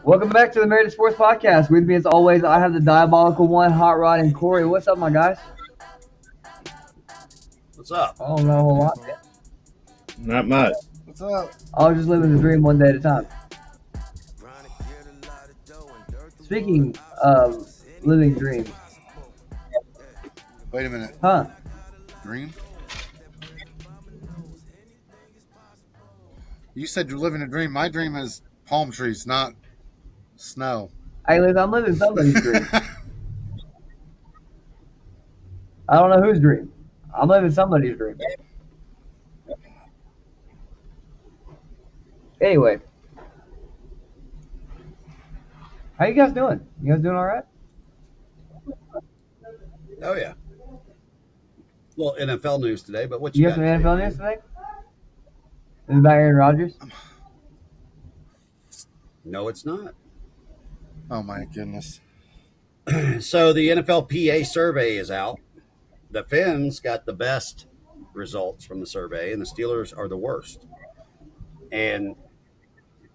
Welcome back to the Married to Sports Podcast. With me, as always, I have the diabolical one, Hot Rod and Corey. What's up, my guys? What's up? I don't know a whole lot. Not much. What's up? I was just living the dream one day at a time. Speaking of living dreams, Wait a minute. huh? Dream? You said you're living a dream. My dream is palm trees, not snow. Hey, listen, I'm living somebody's dream. I don't know whose dream. I'm living somebody's dream. Anyway, how you guys doing? You guys doing all right? Oh yeah. Well, NFL news today, but what You you have got some today? NFL news today? Is it about Aaron Rodgers? No, it's not. Oh my goodness. So the NFLPA survey is out. The Finns got the best results from the survey, and the Steelers are the worst. And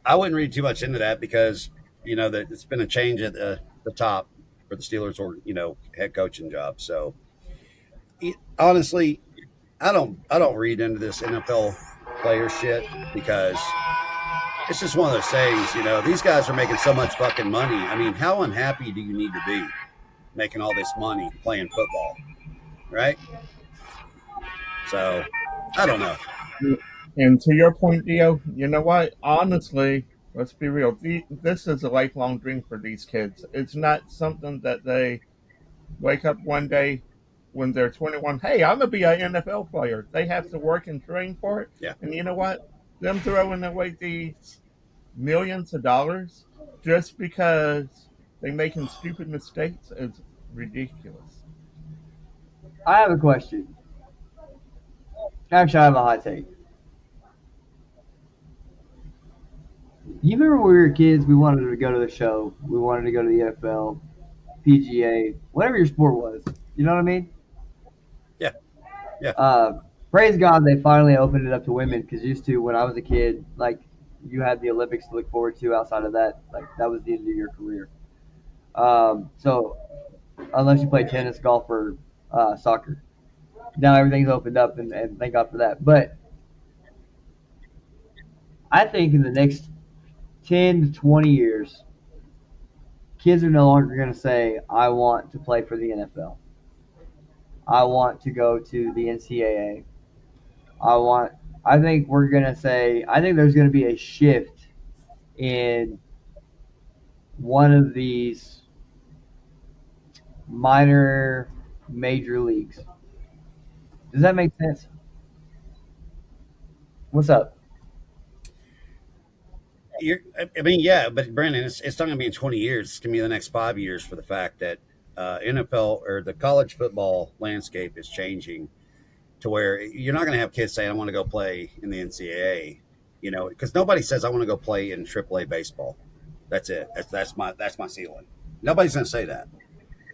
I wouldn't read too much into that because that it's been a change at the top for the Steelers or head coaching job. So honestly, I don't read into this NFL player shit because it's just one of those things, these guys are making so much fucking money. I mean, how unhappy do you need to be making all this money playing football, right? So, I don't know. And to your point, Dio, you know what? Honestly, let's be real. This is a lifelong dream for these kids. It's not something that they wake up one day when they're 21. Hey, I'm going to be an NFL player. They have to work and train for it. Yeah. And you know what? Them throwing away these millions of dollars just because they're making stupid mistakes is ridiculous. I have a question. Actually, I have a hot take. You remember when we were kids, we wanted to go to the show. We wanted to go to the NFL, PGA, whatever your sport was. You know what I mean? Yeah. Yeah. Praise God they finally opened it up to women because used to, when I was a kid, like, you had the Olympics to look forward to outside of that. Like, that was the end of your career. So, unless you play tennis, golf, or soccer. Now everything's opened up, and thank God for that. But I think in the next 10 to 20 years, kids are no longer going to say, I want to play for the NFL. I want to go to the NCAA. I think we're going to say, I think there's going to be a shift in one of these minor major leagues. Does that make sense? What's up? I mean, yeah, but Brandon, it's not going to be in 20 years. It's going to be the next 5 years for the fact that NFL or the college football landscape is changing to where you're not going to have kids saying, I want to go play in the NCAA, because nobody says I want to go play in AAA baseball. That's it. That's my ceiling. Nobody's going to say that,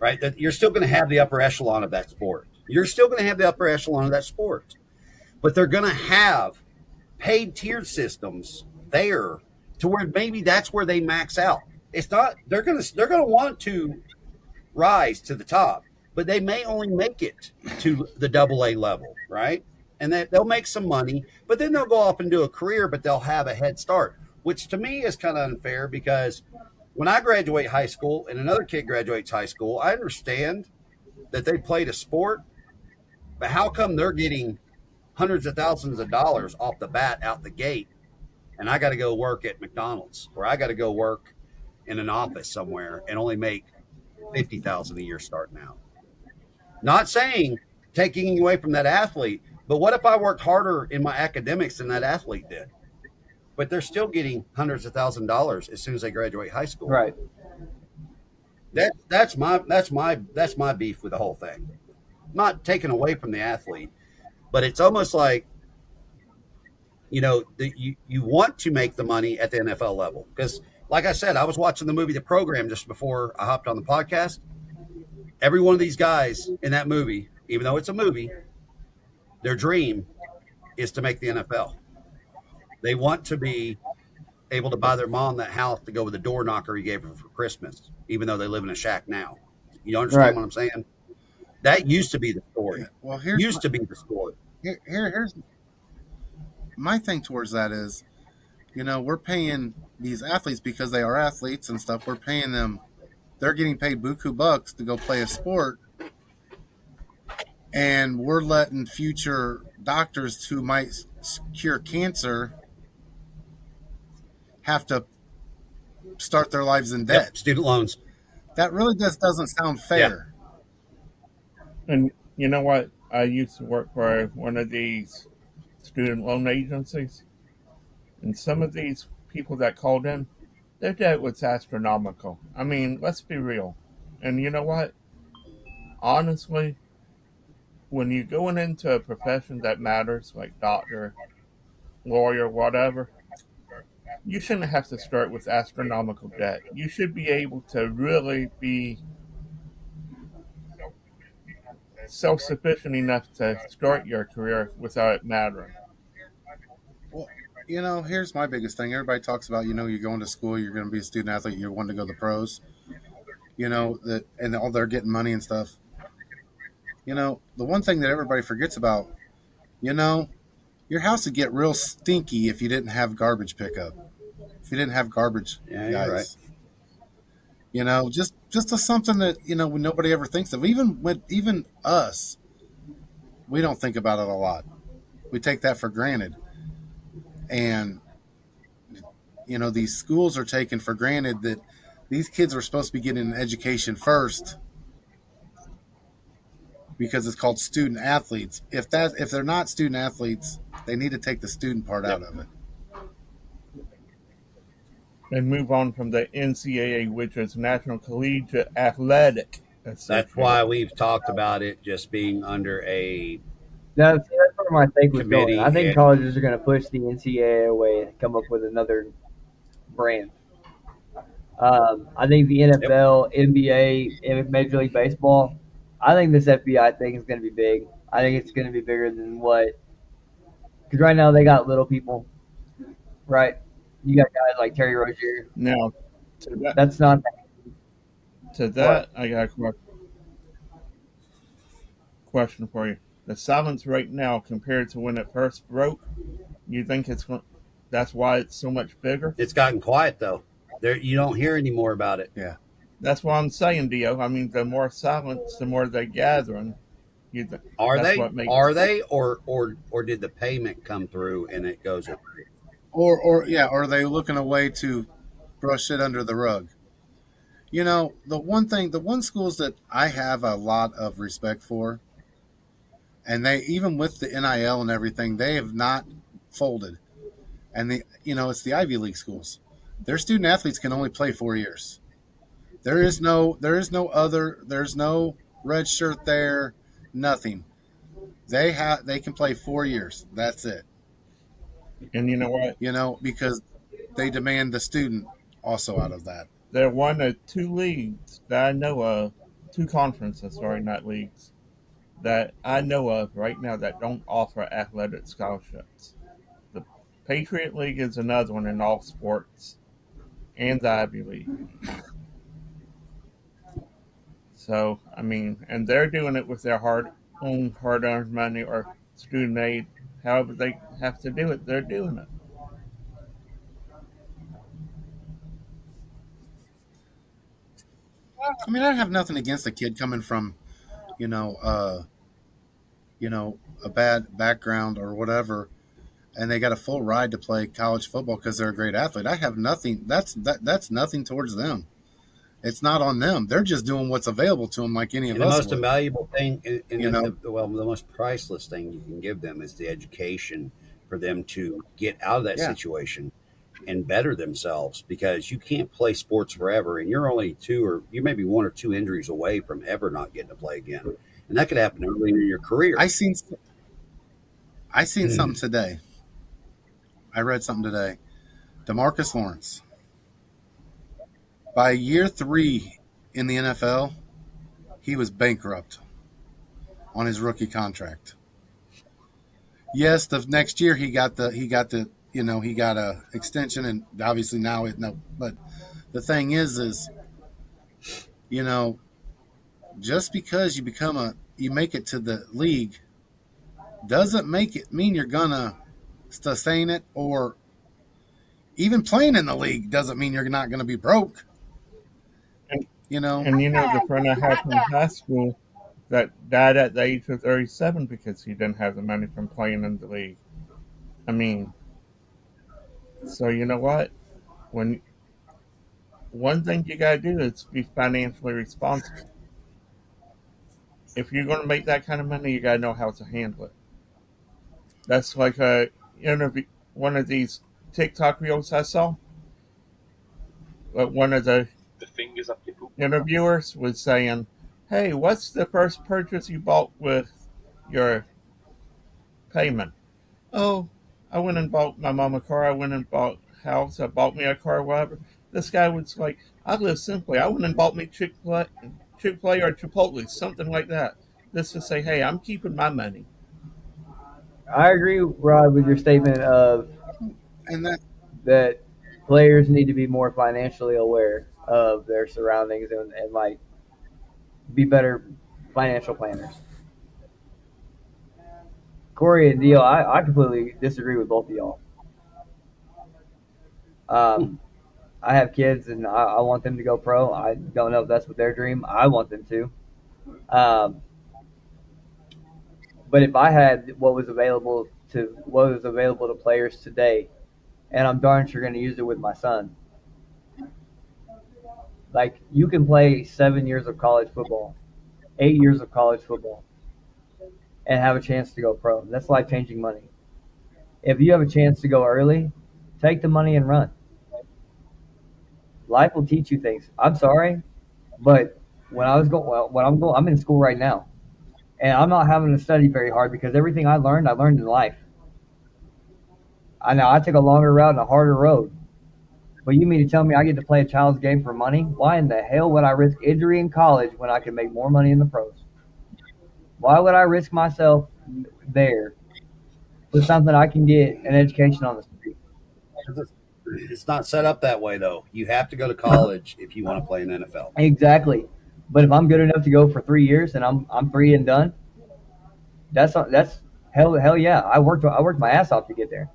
right? That you're still going to have the upper echelon of that sport. You're still going to have the upper echelon of that sport, but they're going to have paid tiered systems there to where maybe that's where they max out. It's not they're going to want to rise to the top, but they may only make it to the AA level, right? And they'll make some money, but then they'll go off and do a career, but they'll have a head start, which to me is kind of unfair because when I graduate high school and another kid graduates high school, I understand that they played a sport, but how come they're getting hundreds of thousands of dollars off the bat out the gate, and I got to go work at McDonald's or I got to go work in an office somewhere and only make $50,000 a year starting out? Not saying taking away from that athlete, but what if I worked harder in my academics than that athlete did? But they're still getting hundreds of $1,000s as soon as they graduate high school. Right. That's my beef with the whole thing. Not taken away from the athlete, but it's almost like you want to make the money at the NFL level because, like I said, I was watching the movie The Program just before I hopped on the podcast. Every one of these guys in that movie, even though it's a movie, their dream is to make the NFL. They want to be able to buy their mom that house to go with the door knocker he gave her for Christmas, even though they live in a shack now. You understand Right. what I'm saying? That used to be the Yeah. story. Well, Used to be the story. here's my thing towards that is, we're paying these athletes because they are athletes and stuff. We're paying them. They're getting paid buku bucks to go play a sport, and we're letting future doctors who might cure cancer have to start their lives in debt. Yep, student loans. That really just doesn't sound Yeah, fair. And you know what? I used to work for one of these student loan agencies, and some of these people that called in, their debt was astronomical. I mean, let's be real. And you know what? Honestly, when you're going into a profession that matters, like doctor, lawyer, whatever, you shouldn't have to start with astronomical debt. You should be able to really be self sufficient enough to start your career without it mattering. Well, here's my biggest thing. Everybody talks about, you're going to school, you're going to be a student athlete, you're wanting to go to the pros, that, and all they're getting money and stuff. The one thing that everybody forgets about, you know, your house would get real stinky if you didn't have garbage pickup, if you didn't have garbage yeah, you're right. guys. Just a something that nobody ever thinks of. Even us, we don't think about it a lot. We take that for granted, and these schools are taken for granted that these kids are supposed to be getting an education first because it's called student athletes. If they're not student athletes, they need to take the student part Yep. out of it. And move on from the NCAA, which is National Collegiate Athletic That's why Association. we've talked about it just being under a That's where my take was going. I committee. think And colleges are going to push the NCAA away and come up with another brand. I think the yep, NFL, NBA, and Major League Baseball. I think this FBI thing is going to be big. I think it's going to be bigger than what. Because right now they got little people, right? You got guys like Terry Rozier. Now, to that, That's not to what. that, I got a question for you. The silence right now compared to when it first broke, you think that's why it's so much bigger? it's gotten quiet though. There, you don't hear any more about it. Yeah. That's what I'm saying, Dio. I mean, the more silence, the more they gather, and Are that's they? what makes. Are they? Or did the payment come through and it goes away? Or are they looking a way to brush it under the rug? The one schools that I have a lot of respect for, and they, even with the NIL and everything, they have not folded. And it's the Ivy League schools. Their student athletes can only play 4 years. There's no red shirt there, nothing. They can play 4 years. That's it. And you know what? Because they demand the student also out of that. They're one of two leagues that I know of, two conferences, sorry, not leagues, that I know of right now that don't offer athletic scholarships. The Patriot League is another one in all sports, and the Ivy League. So, I mean, and they're doing it with their own hard-earned money or student aid. However they have to do it, they're doing it. I mean, I have nothing against a kid coming from, you know, uh, a bad background or whatever, and they got a full ride to play college football because they're a great athlete. I have nothing. That's nothing towards them. It's not on them. They're just doing what's available to them, like any of And the us most would. invaluable thing, and You know, the most priceless thing you can give them is the education for them to get out of that yeah. situation and better themselves, because you can't play sports forever, and you're only you may be one or two injuries away from ever not getting to play again, and that could happen early in your career. I seen something today. I read something today. DeMarcus Lawrence, by year 3 in the NFL, he was bankrupt on his rookie contract. Yes, the next year he got the he got a extension, and obviously now it no. But the thing is, you know, just because you make it to the league doesn't make it mean you're gonna sustain it, or even playing in the league doesn't mean you're not gonna be broke. And, You know, the friend I had from high school that died at the age of 37 because he didn't have the money from playing in the league. I mean, so you know what? When one thing you gotta do is be financially responsible. If you're gonna make that kind of money, you gotta know how to handle it. That's like a interview. One of these TikTok reels I saw. One of the interviewers was saying, "Hey, what's the first purchase you bought with your payment?" "Oh, I went and bought my mom a car. I went and bought a house. I bought me a car, whatever." This guy was like, "I live simply. I went and bought me Chick-fil-A or Chipotle, something like that." This to say, "Hey, I'm keeping my money." I agree, Rod, with your statement of and that that players need to be more financially aware of their surroundings and like be better financial planners. Corey and Deal, I completely disagree with both of y'all. I have kids and I want them to go pro. I don't know if that's what their dream. I want them to. Um, but if I had what was available to players today, and I'm darn sure going to use it with my son. Like you can play 7 years of college football, 8 years of college football, and have a chance to go pro. That's life changing money. If you have a chance to go early, take the money and run. Life will teach you things. I'm sorry, but I'm in school right now, and I'm not having to study very hard because everything I learned in life. I know I took a longer route and a harder road, but you mean to tell me I get to play a child's game for money? Why in the hell would I risk injury in college when I can make more money in the pros? Why would I risk myself there for something I can get an education on the street? It's not set up that way, though. You have to go to college if you want to play in the NFL. Exactly. But if I'm good enough to go for 3 years and I'm three and done, that's hell yeah. I worked my ass off to get there.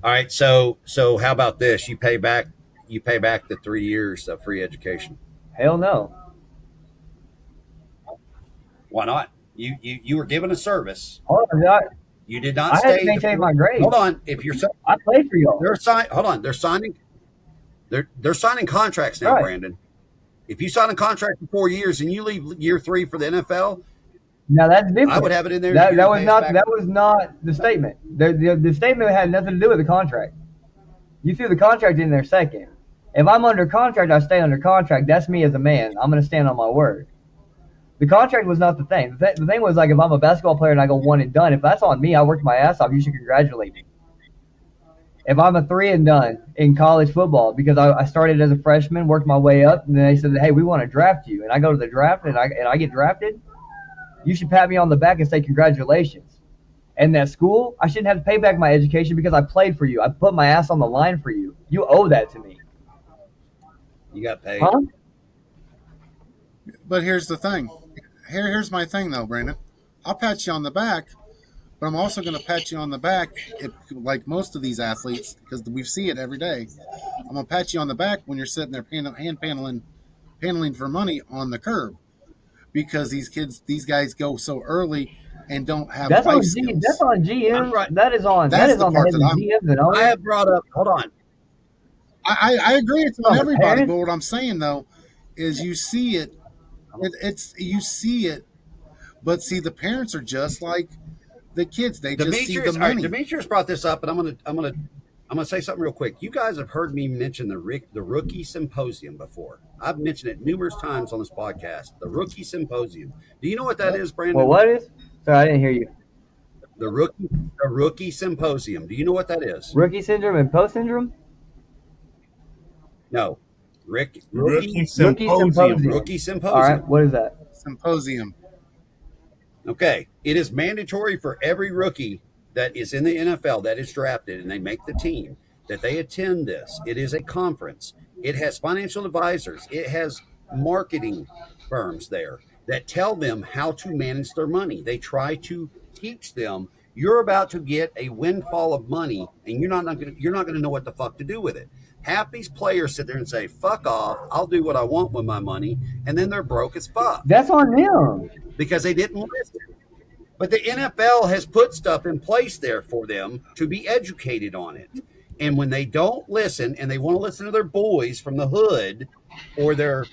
All right, so how about this? You pay back the 3 years of free education. Hell no. Why not? You were given a service. Hold on, You did not I had to stay. maintain my grades. Hold on. If you're I played for y'all. hold on. They're signing contracts now, Right. Brandon. If you sign a contract for 4 years and you leave year 3 for the NFL, Now that's different. I would have it in there. That, you're that gonna was pay us not back. that was not the statement. The statement had nothing to do with the contract. You threw the contract in there second. If I'm under contract, I stay under contract. That's me as a man. I'm going to stand on my word. The contract was not the thing. The thing was like if I'm a basketball player and I go one and done, if that's on me, I worked my ass off. You should congratulate me. If I'm a three and done in college football because I started as a freshman, worked my way up, and then they said, hey, we want to draft you, and I go to the draft and I get drafted, you should pat me on the back and say congratulations. And that school, I shouldn't have to pay back my education because I played for you. I put my ass on the line for you. You owe that to me. You got paid. Huh? but here's the thing. Here's my thing though, Brandon. I'll pat you on the back, but I'm also going to pat you on the back, like most of these athletes, because we see it every day. I'm going to pat you on the back when you're sitting there paneling for money on the curb, because these guys go so early and don't have That's life on skills. That's on GMs. Right. That is on That's the the part head of that GMs and I owners. have brought up. Hold on. I agree it's Oh, on the everybody, parents? but what I'm saying though is you see it. You see it, but see the parents are just like the kids. They just see the money. Demetrius brought this up, and I'm gonna say something real quick. You guys have heard me mention the rookie symposium before. I've mentioned it numerous times on this podcast. The rookie symposium. Do you know what that is, Brandon? Well, what is? Sorry, I didn't hear you. The rookie symposium. Do you know what that is? Rookie syndrome and post syndrome? No. Rookie Rookie symposium. symposium. Rookie symposium. All right, what is that? Symposium. Okay. It is mandatory for every rookie that is in the NFL that is drafted and they make the team, that they attend this. It is a conference. It has financial advisors. It has marketing firms there that tell them how to manage their money. They try to teach them you're about to get a windfall of money and you're not going to know what the fuck to do with it. Half these players sit there and say, fuck off, I'll do what I want with my money, and then they're broke as fuck. That's on them. Because they didn't listen. But the NFL has put stuff in place there for them to be educated on it. And when they don't listen and they want to listen to their boys from the hood or they're,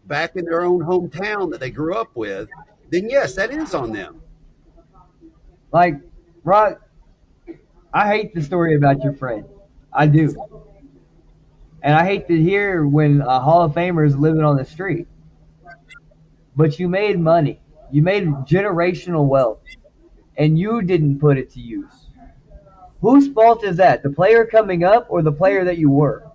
back in their own hometown that they grew up with, then yes, that is on them. Like, Rod, I hate the story about your friend. I do. And I hate to hear when a Hall of Famer is living on the street. But you made money. You made generational wealth. And you didn't put it to use. Whose fault is that? The player coming up or the player that you were?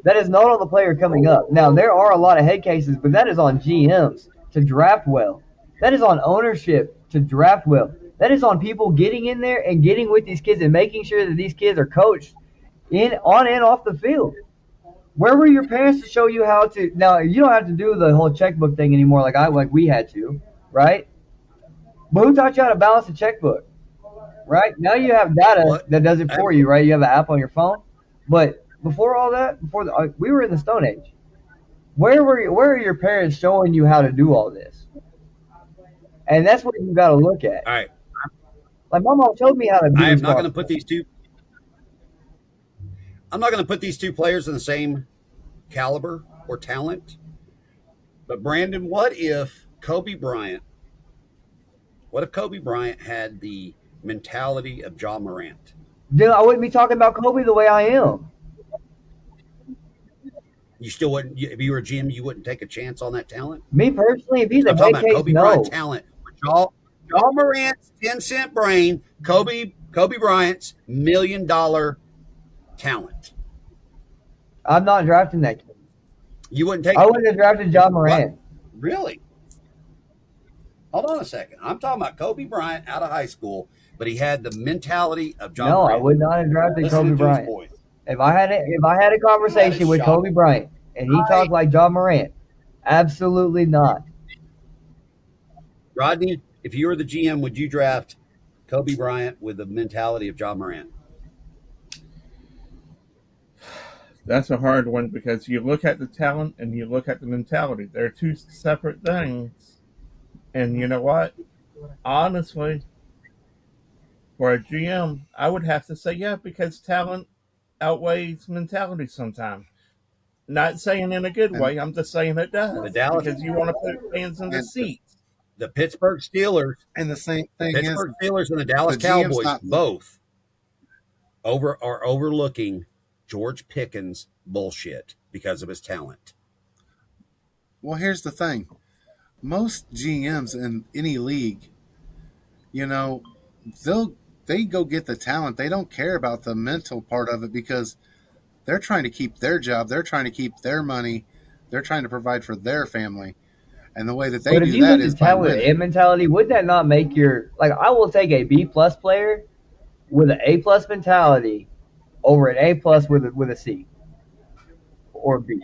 That is not on the player coming up. Now, there are a lot of head cases, but that is on GMs to draft well. That is on ownership to draft well. That is on people getting in there and getting with these kids and making sure that these kids are coached on and off the field. Where were your parents to show you how to? Now, you don't have to do the whole checkbook thing anymore like we had to, right? But who taught you how to balance a checkbook? Right? Now you have data that does it for you, right? You have an app on your phone. But before all that, we were in the Stone Age. Where are your parents showing you how to do all this? And that's what you got to look at. All right. Like my mom showed me how to do. I'm not going to put these two. I'm not going to put these two players in the same caliber or talent. But Brandon, what if Kobe Bryant had the mentality of Ja Morant? Dude, I wouldn't be talking about Kobe the way I am. You still wouldn't, if you were a GM, you wouldn't take a chance on that talent? Me personally, if he's a I'm talking head about case, Kobe no. Bryant talent. Ja Morant's 10-cent brain, Kobe Bryant's $1 million talent. I'm not drafting that kid. You wouldn't take. I wouldn't have drafted Ja Morant. What? Really? Hold on a second. I'm talking about Kobe Bryant out of high school, but he had the mentality of Ja Morant. No, I would not have drafted Listen Kobe to Bryant. voice. If I had a conversation with shocking. Kobe Bryant and he talked like Ja Morant, absolutely not. Rodney, if you were the GM, would you draft Kobe Bryant with the mentality of Ja Morant? That's a hard one because you look at the talent and you look at the mentality. They're two separate things. And you know what? Honestly, for a GM, I would have to say yeah, because talent outweighs mentality sometimes. Not saying in a good way, I'm just saying it does. Because you want to put fans in the seats. The Pittsburgh Steelers And the same thing Pittsburgh Steelers and the Dallas the GM's Cowboys not- both are overlooking George Pickens' bullshit because of his talent. Well, here's the thing. Most GMs in any league, they go get the talent. They don't care about the mental part of it because they're trying to keep their job. They're trying to keep their money. They're trying to provide for their family. And the way that they do that is by winning. And mentality, would that not make I will take a B+ player with an A+ mentality over an A+ with a C or B.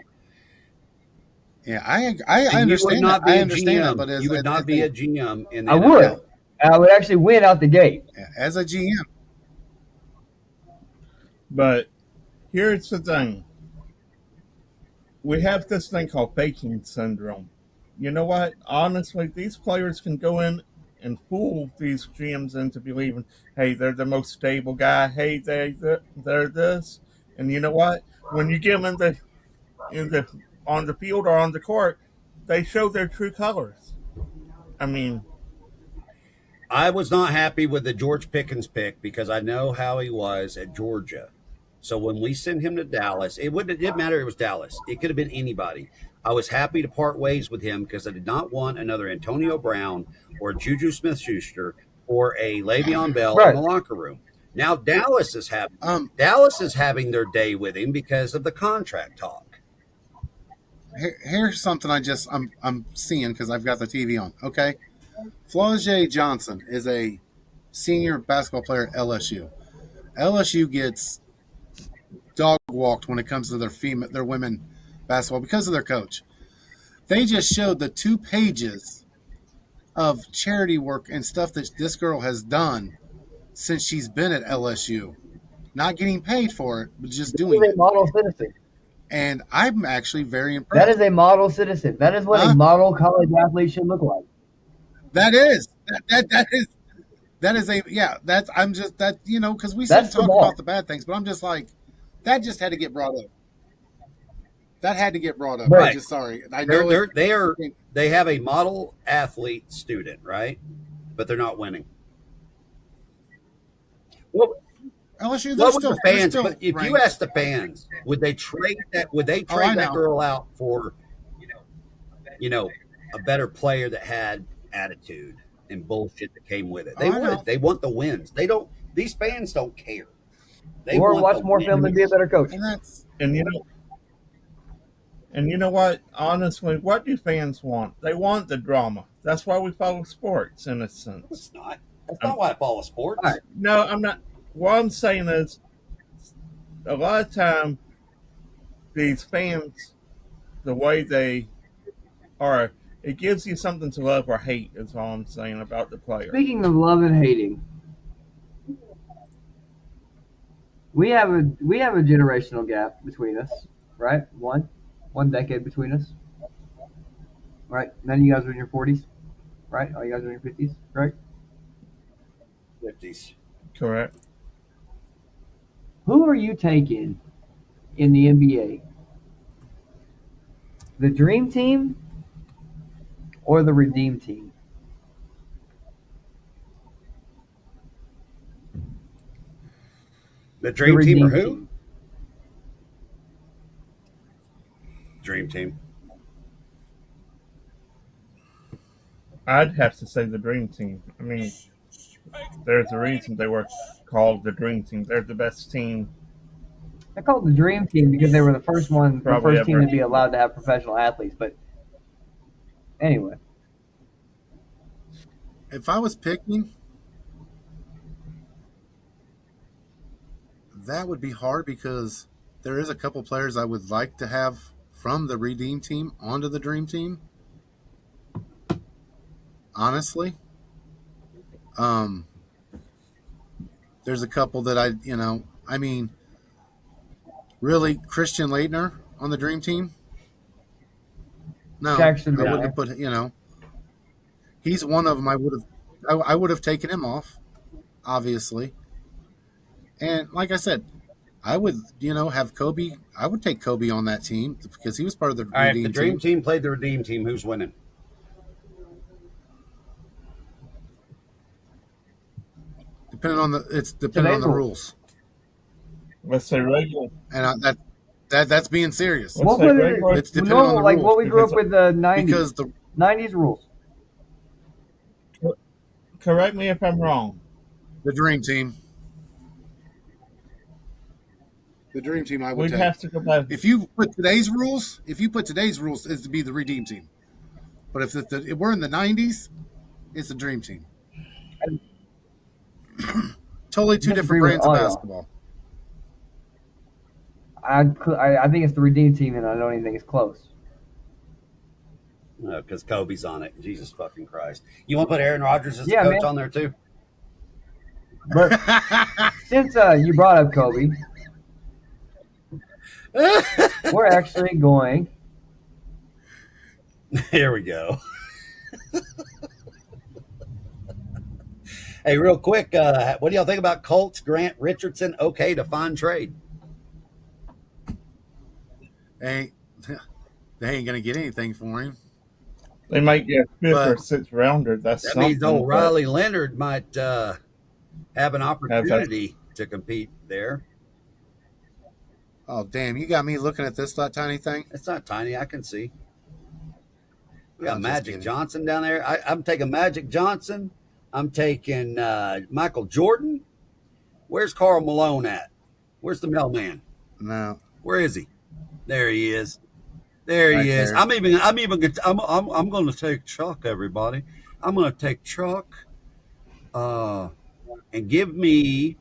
Yeah, I understand that. I understand that, but you would not be a GM in the I NFL. would. I would actually win out the gate. As a GM. But here's the thing. We have this thing called baking syndrome. You know what? Honestly, these players can go in and fool these GMs into believing, hey, they're the most stable guy. Hey, they're this. And you know what? When you get them on the field or on the court, they show their true colors. I mean, I was not happy with the George Pickens pick because I know how he was at Georgia. So when we sent him to Dallas, it didn't matter. It was Dallas. It could have been anybody. I was happy to part ways with him because I did not want another Antonio Brown or Juju Smith-Schuster or a Le'Veon Bell in the locker room. Now Dallas is having their day with him because of the contract talk. Here's something I'm seeing because I've got the TV on. Okay, Flau'jae Johnson is a senior basketball player at LSU. LSU gets dog walked when it comes to their women basketball because of their coach. They just showed the 2 pages of charity work and stuff that this girl has done since she's been at LSU. Not getting paid for it, but just That doing is a it. model citizen. And I'm actually very That impressed. is a model citizen. That is what a Huh? model college athlete should look like. That is that is a yeah. That's I'm just that because we said That's the talk about ball. the bad things, but I'm just like that just had to get brought up. That had to get brought up. I But Right. just sorry. I They're know it. they're they are they have a model athlete student, right? But they're not winning. What LSU. They're what would the still fans? But if you ranked. ask the fans, would they trade that? Would they Oh, I trade that know. girl out for you know a better player that had attitude and bullshit that came with it? Oh, They I would. know. They want the wins. They don't. These fans don't care. They or want the watch more film and wins. be a better coach. And that's And you know what? Honestly, what do fans want? They want the drama. That's why we follow sports, in a sense. It's not. That's Um, not why I follow All sports. right. no, I'm not. What I'm saying is, a lot of time these fans, the way they are, it gives you something to love or hate. Is all I'm saying about the player. Speaking of love and hating, we have a generational gap between us, right? One decade between us, right? None of you guys are in your 40s, right? All you guys are in your 50s, right? 50s. Correct. Who are you taking in the NBA? The Dream Team or the Redeem Team? The The dream team or Redeem who? Team. Dream team. I'd have to say the Dream Team. I mean, there's a reason they were called the Dream Team. They're the best team I call it the Dream Team because they were the probably first team ever. to be allowed to have professional athletes. But anyway, if I was picking, that would be hard because there is a couple players I would like to have from the Redeem team onto the Dream team. Honestly, um, there's a couple that I mean, really, Christian Leitner on the Dream team. No, Shaq should I be on wouldn't have there. put. He's one of them. I would have taken him off, obviously. And like I said, I would, have Kobe. I would take Kobe on that team because he was part of the All right. If the Redeem dream team. team played the redeem team, who's winning? It's depending on Today's the rules. rules, Let's say regular. and that's being serious. Let's We'll say put it regular It's depending on normal, the like rules what we grew because up with the because 90s. the 90s rules. correct me if I'm wrong. the Dream team, the Dream team, I would We'd take. have to go back. If you put today's rules, it's to be the Redeem team. But if we're in the '90s, it's the Dream team. Totally I two different disagree with brands of all y'all. basketball. I think it's the Redeem Team, and I don't even think it's close. Because Kobe's on it. Jesus fucking Christ. You want to put Aaron Rodgers as a Yeah, coach man. on there too? But since you brought up Kobe, we're actually going. Here we go. Hey, real quick, what do y'all think about Colts? Grant Richardson, okay to find trade? they they ain't gonna get anything for him. They might get a fifth or But sixth rounder. That's That means something. old But Riley Leonard might have an have that. opportunity to compete there. oh damn, you got me looking at this tiny thing. It's not tiny. I can see. We got I'm just Magic kidding. Johnson down there. I'm taking Magic Johnson. I'm taking Michael Jordan. Where's Carl Malone at? Where's the mailman? No, Where is he? There he is. There right he is. there. I'm going to take Chuck. Everybody, I'm going to take Chuck. And give me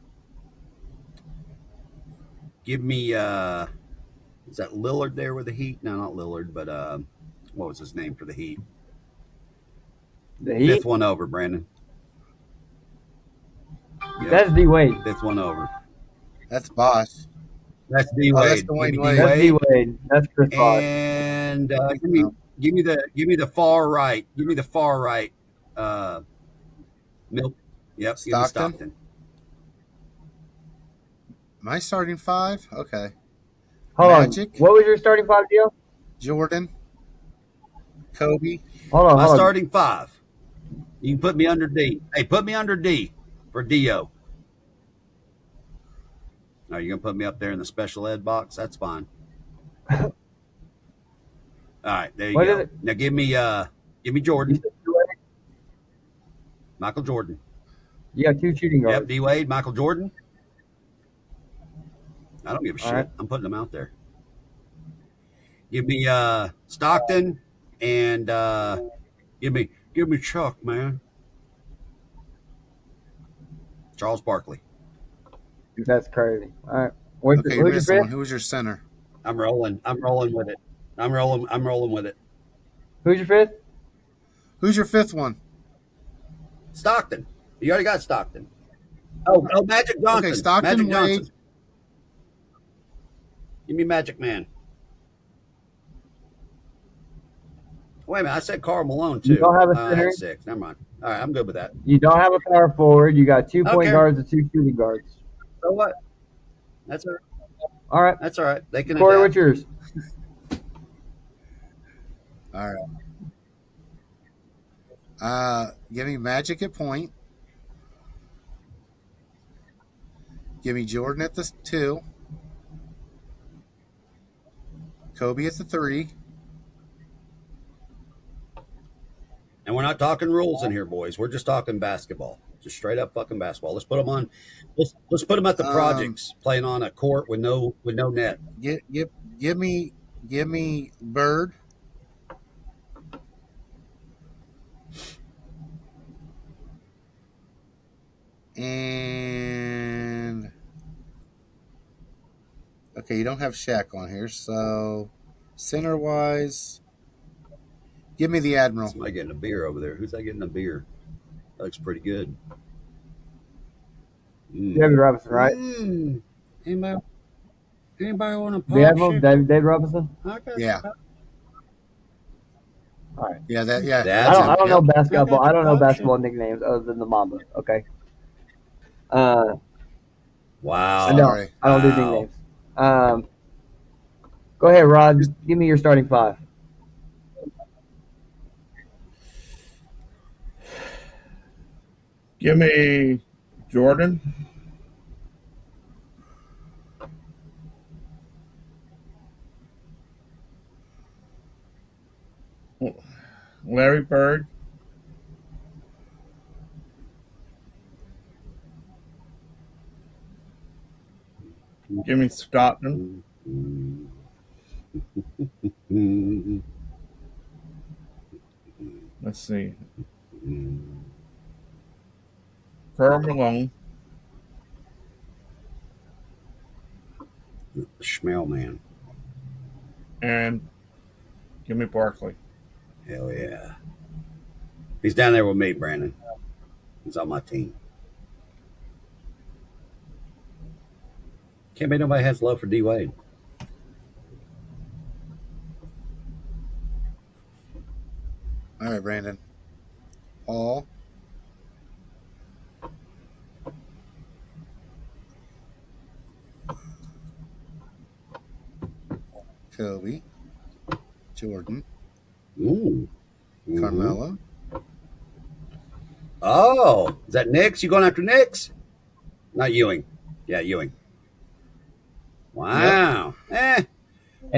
is that Lillard there with the Heat? No, not Lillard, but what was his name for the Heat? The Fifth Heat. one over, Brandon. Yep, That's D Wade. fifth one over. That's Bosch. That's D Oh, that's Wade. Give me Dwayne D Wade. That's D Wade. Wade. That's Chris Bosh. And No. give me the far right. Give me the far right. Milk. Yep. Give me Stockton? Stockton. My starting five? Okay. Hold Magic? on. What was your starting five, Dio? Jordan, Kobe. Hold on. My Hold on. starting five. You can put me under D. Hey, put me under D for Dio. Are you gonna put me up there in the special ed box? That's fine. All right, there you What is go. it? Now give me You Jordan, said D Wade? Michael Jordan. You got two shooting guards. Yep, D Wade, Michael Jordan. I don't give a All shit. right. I'm putting them out there. Give me Stockton and give me Chuck, man. Charles Barkley. That's crazy. All right. Who's Okay, your you missed one. fifth? Who was your center? I'm rolling with it. I'm rolling with it. Who's your fifth? Who's your fifth one? Stockton. You already got Stockton. Oh, Magic Johnson. Okay, Stockton, Magic Wade. Johnson. Give me Magic Man. Wait a minute, I said Karl Malone too. You don't have a center. That's six. Never mind. All right, I'm good with that. You don't have a power forward. You got two I don't point care. guards and two shooting guards. So what? That's all right. All right. That's all right. They can Corey, adapt. what's yours? All right. Give me Magic at point. Give me Jordan at the 2. Kobe at the 3. And we're not talking rules in here, boys. We're just talking basketball. Just straight up fucking basketball. Let's put them on. Let's put them at the projects, playing on a court with no net. Give me Bird. And okay, you don't have Shaq on here, so center wise, give me the Admiral. Somebody getting a beer over there. Who's that getting a beer? That looks pretty good. David Robinson, right? Anybody want to pop The Admiral, shit? David Robinson. Yeah. All right. Yeah, I That's don't know yep. basketball. I don't know Oh, basketball nicknames other than the Mamba. Okay. Wow. I don't. Sorry. I don't do Wow. nicknames. Go ahead, Rod. Give me your starting five. Give me Jordan. Larry Bird. Give me Stockton. Let's see. Karl Malone. Schmel man. And give me Barkley. Hell yeah. He's down there with me, Brandon. He's on my team. Can't be nobody has love for D Wade. All right, Brandon. Paul. Kobe. Jordan. Ooh. Mhm. Carmelo. Oh, is that Knicks? You going after Knicks? Not Ewing. Yeah, Ewing. Wow. And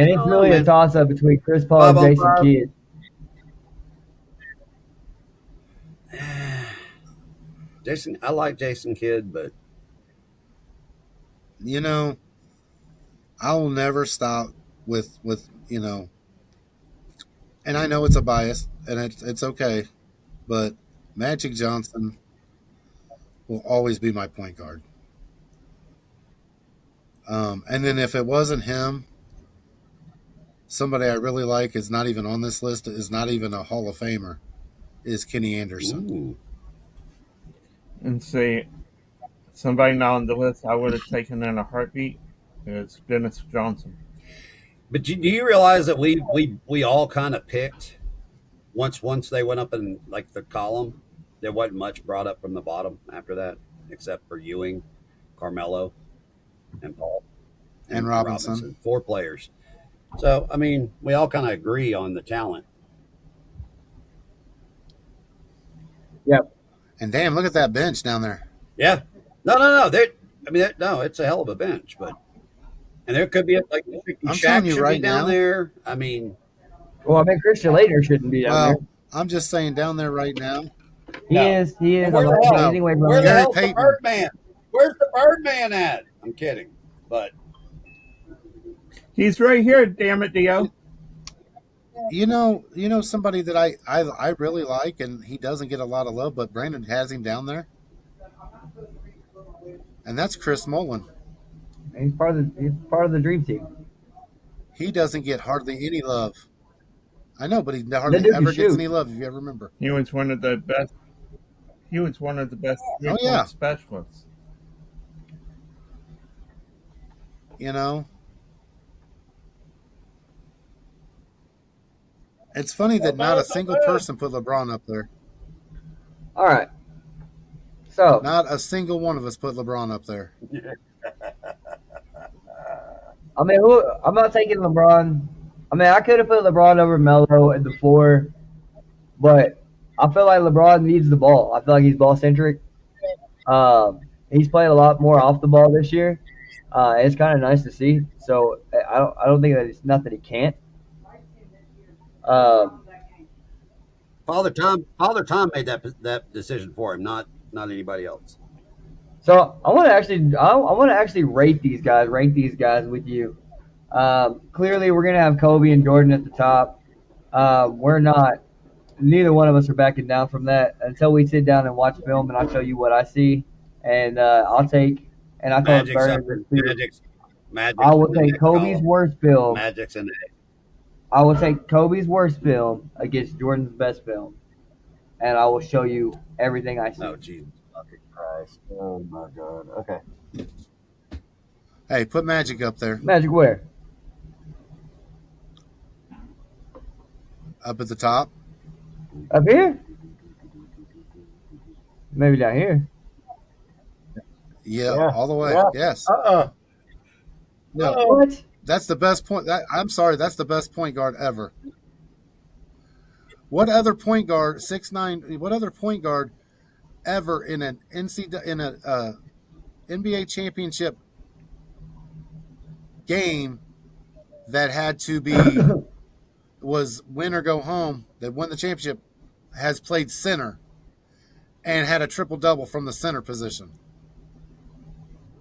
it's Oh, really a man. toss up between Chris Paul and Jason 505. Kidd. Jason, I like Jason Kidd, but You know, I will never stop with and I know it's a bias and it's okay, but Magic Johnson will always be my point guard. And then if it wasn't him, somebody I really like is not even on this list, is not even a Hall of Famer, is Kenny Anderson. Ooh. And see, somebody not on the list I would have taken in a heartbeat is Dennis Johnson. But do you realize that we all kind of picked once they went up in like the column, there wasn't much brought up from the bottom after that, except for Ewing, Carmelo, and Paul And Robinson. 4 players. So I mean, we all kind of agree on the talent. Yep. And damn, look at that bench down there. Yeah. No. No, it's a hell of a bench, but and there could be like I'm Shaq telling you should right be down now. there. I mean, Well, I mean, Christian Laettner shouldn't be down Well, I'm just saying down there right now. there. He is. Where the I'm hell- anyway, where the Gary hell's the Payton. Birdman? Where's the Birdman at? I'm kidding, but He's right here, damn it, Dio. You know somebody that I really like, and he doesn't get a lot of love, but Brandon has him down there, and that's Chris Mullin. he's part of the dream team. He doesn't get hardly any love. I know, but he That hardly dude can ever gets shoot. any love. If you ever remember, He was one of the best. He was one of the best Oh, yeah. specialists. you know. It's funny that not a single person put LeBron up there. All right. So Not a single one of us put LeBron up there. I mean, I'm not taking LeBron. I mean, I could have put LeBron over Melo at the 4, but I feel like LeBron needs the ball. I feel like he's ball centric. He's played a lot more off the ball this year. It's kind of nice to see. So I don't think that it's not that he can't. Father Tom made that decision for him, not anybody else. So I want to actually rank these guys with you. Clearly, we're gonna have Kobe and Jordan at the top. We're not. Neither one of us are backing down from that until we sit down and watch film, and I'll show you what I see, and I'll take. And I call it burn. I will take Kobe's worst film. Magic's in the I will take Kobe's worst film against Jordan's best film, and I will show you everything I see. Oh, Jesus fucking Christ. Oh, my God. Okay. Hey, put Magic up there, Magic where? up at the top. Up here? Maybe down here. Yeah, all the way. Yeah. Yes. No. What? That's the best point. I'm sorry, that's the best point guard ever. What other point guard, 6'9", what other point guard ever in an NBA championship game that had to be was win or go home, that won the championship, has played center and had a triple-double from the center position?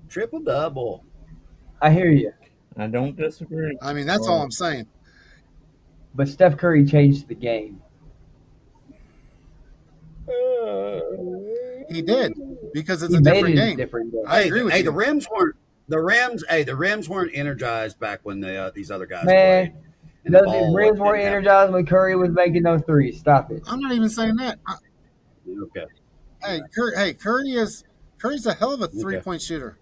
Triple-double. I hear you. I don't disagree. I mean, that's all I'm saying. But Steph Curry changed the game. He did, because it's He a made different it a game. different game. I agree with you. The Rams weren't energized back when these other guys Man, played. And the The ball Rams weren't didn't have- energized when Curry was making those threes. Stop it. I'm not even saying that. Okay. Curry's a hell of a three-point shooter.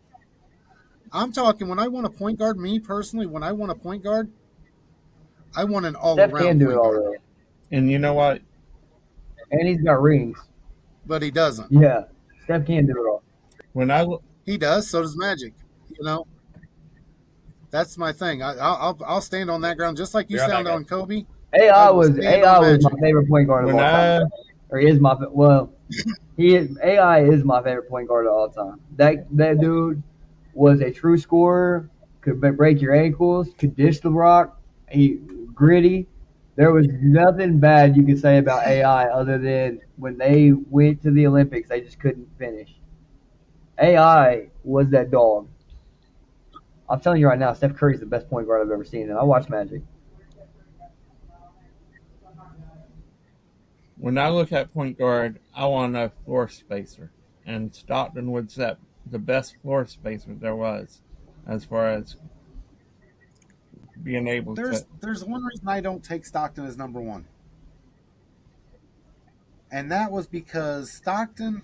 I'm talking when I want a point guard, me personally, when I want a point guard, I want an Steph all-around can do point it all guard. though. And you know what? And he's got rings. But he doesn't. Yeah. Steph can do it all. When I look, He does. So does Magic. You know, that's my thing. I'll stand on that ground just like you You're right stand back on Kobe. AI will was stand AI on was my Magic. favorite point guard of when all time. Or is my AI is my favorite point guard of all time. That dude was a true scorer, could break your ankles, could dish the rock, he gritty. There was nothing bad you could say about AI other than when they went to the Olympics, they just couldn't finish. AI was that dog. I'm telling you right now, Steph Curry's the best point guard I've ever seen, and I watch Magic. when I look at point guard, I want a floor spacer, and Stockton was the best floor spacer there was, as far as being able to. There's one reason I don't take Stockton as number one, and that was because Stockton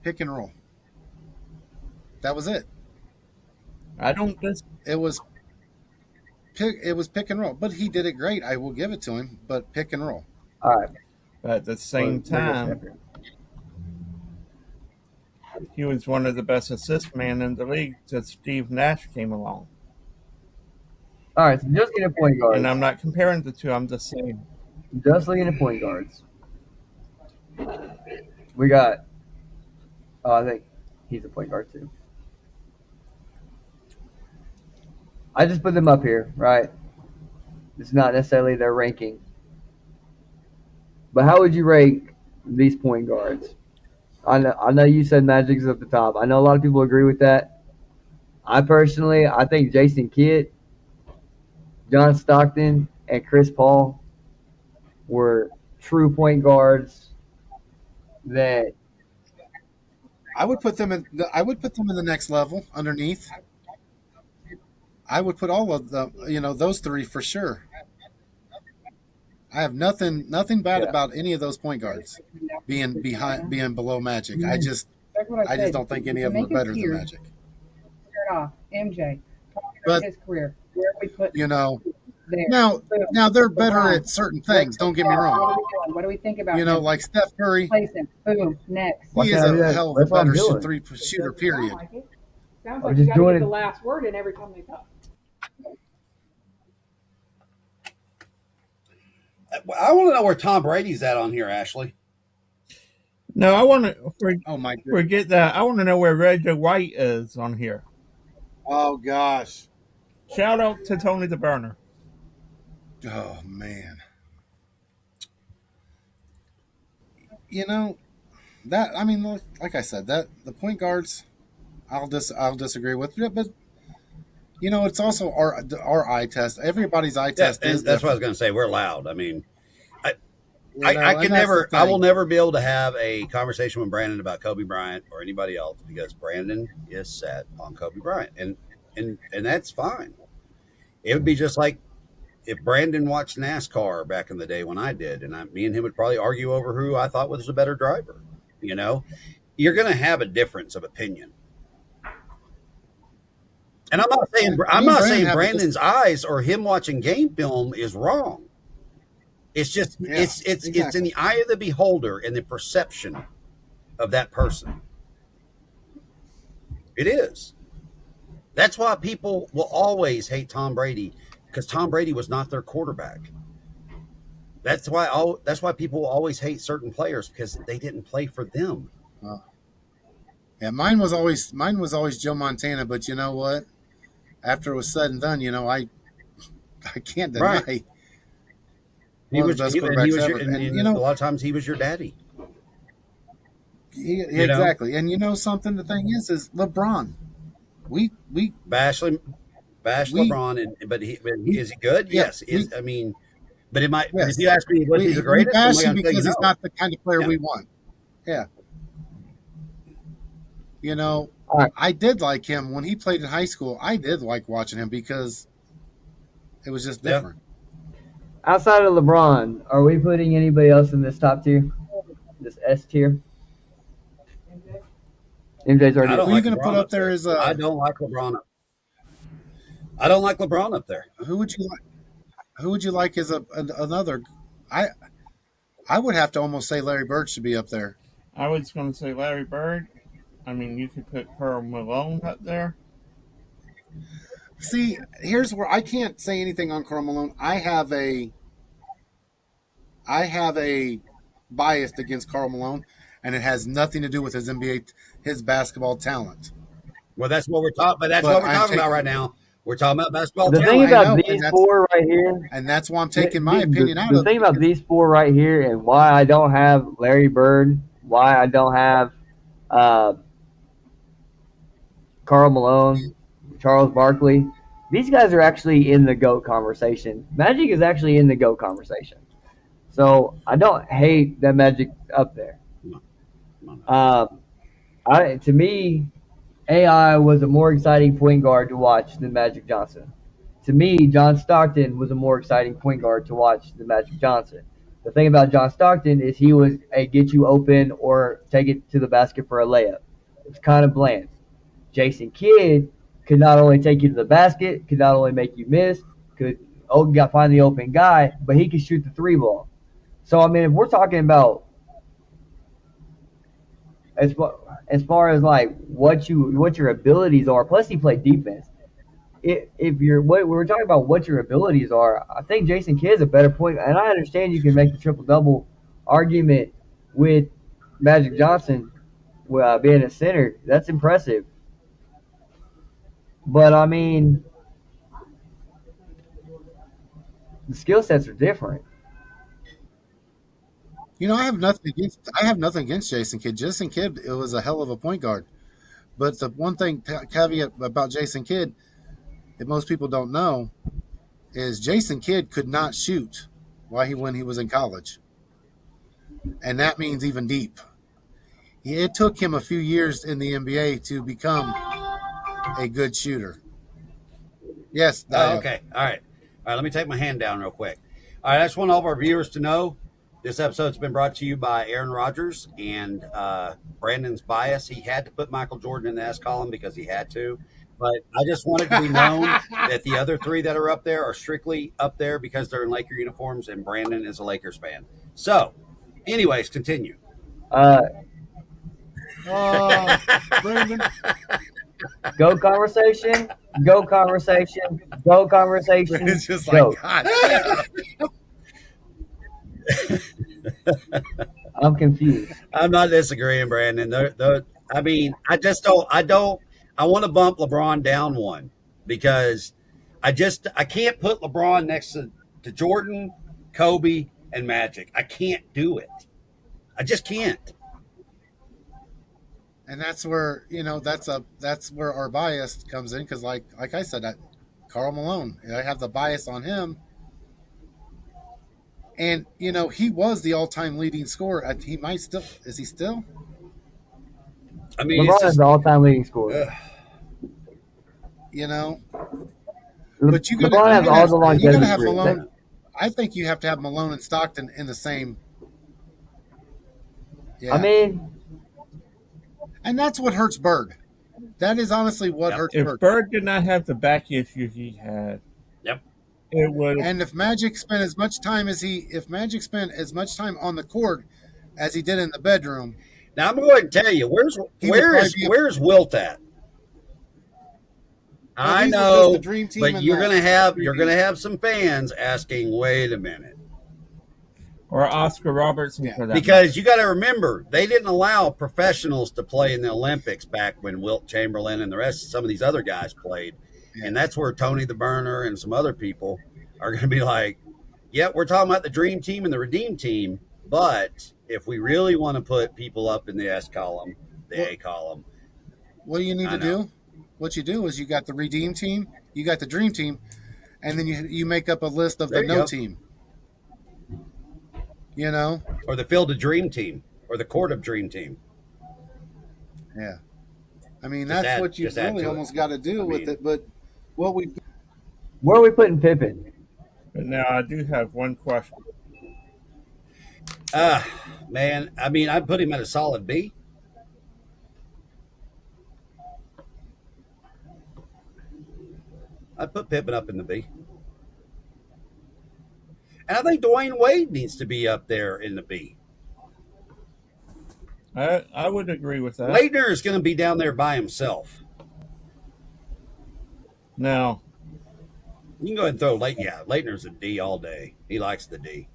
pick and roll. That was it. I don't It was pick and roll, but he did it great. I will give it to him. But pick and roll. All right. but at the same time, he was one of the best assist men in the league till Steve Nash came along. All right. So just looking at point guards. And I'm not comparing the two. I'm just saying. Just looking at point guards. We got. Oh, I think he's a point guard too. I just put them up here, right? It's not necessarily their ranking. But how would you rank these point guards? I know you said Magic's at the top. I know a lot of people agree with that. I think Jason Kidd, John Stockton, and Chris Paul were true point guards that I would put them in. The next level underneath. I would put all of them. Those three for sure. I have nothing bad about any of those point guards being below Magic. I just don't think any of them are better than Magic. Start off, MJ, But his career. Where we put there. Now They're better at certain things. Don't get me wrong. What do we think about Like Steph Curry, Place him. Boom. Next. he is a hell of a That's what I'm better doing. shooter. Period. Sounds I'm like just you got to doing get it- the last word in every time they talk. I want to know where Tom Brady's at on here, Ashley. No, I want to Oh my goodness. forget that. I want to know where Reggie White is on here. Oh gosh. Shout out to Tony the Burner. Oh man. Like I said, that the point guards, I'll disagree with you, but it's also our eye test. Everybody's eye test is That's what I was different. going to say. We're loud. I mean, I And can that's never, the I will thing. never be able to have a conversation with Brandon about Kobe Bryant or anybody else because Brandon is set on Kobe Bryant, and that's fine. It would be just like if Brandon watched NASCAR back in the day when I did, and me and him would probably argue over who I thought was a better driver. You're going to have a difference of opinion. And I'm not saying Brandon's eyes or him watching game film is wrong. It's just it's in the eye of the beholder and the perception of that person. It is. That's why people will always hate Tom Brady because Tom Brady was not their quarterback. That's why people will always hate certain players because they didn't play for them. Yeah, mine was always Joe Montana, but you know what? After it was said and done, I can't deny Right. one of the best quarterbacks ever. And a lot of times he was your daddy. Exactly. And something, the thing is LeBron. We Bash LeBron, but is he good? Yeah, Yes. But it might. Yes. If you ask me, was he the greatest? We bash I'm him gonna tell because you he's no. not the kind of player Yeah. we want. Yeah. All right. I did like him when he played in high school. I did like watching him because it was just Yeah. different. Outside of LeBron, are we putting anybody else in this top tier? This S tier? MJ's already. I don't Who are you like going to put LeBron up there as I don't like LeBron. I don't like LeBron up there. who would you like? Who would you like as another? I would have to almost say Larry Bird should be up there. I was going to say Larry Bird. I mean, you could put Karl Malone up there. See, here's where I can't say anything on Karl Malone. I have a bias against Karl Malone, and it has nothing to do with his his basketball talent. Well, that's what we're talking. But that's But what we're I'm talking about taking- right now. We're talking about basketball. The talent. thing I about know, these and that's- four right here, And that's why I'm taking my opinion out the of thing it. about these four right here, and why I don't have Larry Bird, why I don't have Karl Malone, Charles Barkley, these guys are actually in the GOAT conversation. Magic is actually in the GOAT conversation. So I don't hate that Magic up there. No. To me, AI was a more exciting point guard to watch than Magic Johnson. To me, John Stockton was a more exciting point guard to watch than Magic Johnson. The thing about John Stockton is he was a get you open or take it to the basket for a layup. It's kind of bland. Jason Kidd could not only take you to the basket, could not only make you miss, could find the open guy, but he could shoot the three ball. So I mean, if we're talking about as far, as like what your abilities are, plus he played defense. If you're what we're talking about, what your abilities are, I think Jason Kidd's a better point. And I understand you can make the triple double argument with Magic Johnson being a center. That's impressive. But I mean, the skill sets are different. I have nothing against Jason Kidd. Jason Kidd, it was a hell of a point guard. But the one thing caveat about Jason Kidd that most people don't know is Jason Kidd could not shoot when he was in college, and that means even deep. It took him a few years in the NBA to become a good shooter. Yes. Oh, okay. All right. Let me take my hand down real quick. All right. I just want all of our viewers to know this episode's been brought to you by Aaron Rodgers and Brandon's bias. He had to put Michael Jordan in the S column because he had to. But I just want it to be known that the other three that are up there are strictly up there because they're in Laker uniforms, and Brandon is a Lakers fan. So, anyways, continue. Brandon. Go conversation. Go conversation. Go conversation. It's just go. like, God. I'm confused. I'm not disagreeing, Brandon. I mean, I want to bump LeBron down one because I can't put LeBron next to Jordan, Kobe, and Magic. I can't do it. I just can't. And that's where that's where our bias comes in because like I said, Karl Malone, I have the bias on him, and he was the all-time leading scorer. He might still is he still? I mean, LeBron is the all-time leading scorer. But LeBron has all the longevity. You gotta have Malone. I think you have to have Malone and Stockton in the same. Yeah. I mean. And that's what hurts Bird. That is honestly what hurts Bird. If Bird did not have the back issue he had, it would. And if Magic spent as much time on the court as he did in the bedroom. Now I'm going to tell you, where's Wilt at? I know, but you're going to have some fans asking, wait a minute. Or Oscar Robertson for that. Because you got to remember, they didn't allow professionals to play in the Olympics back when Wilt Chamberlain and some of these other guys played. Yeah. And that's where Tony the Burner and some other people are going to be like, yeah, we're talking about the Dream Team and the Redeem Team, but if we really want to put people up in the S column, A column. What do you need to do? What you do is you got the Redeem Team, you got the Dream Team, and then you make up a list of the No Team. Or the Field of Dream Team, or the Court of Dream Team. Yeah. I mean, that's what you really almost got to do with it. But where are we putting Pippen? But now I do have one question. Man, I mean, I'd put him at a solid B. I'd put Pippen up in the B. And I think Dwyane Wade needs to be up there in the B. I would agree with that. Leitner is going to be down there by himself. Now, you can go ahead and throw Leitner's a D all day. He likes the D.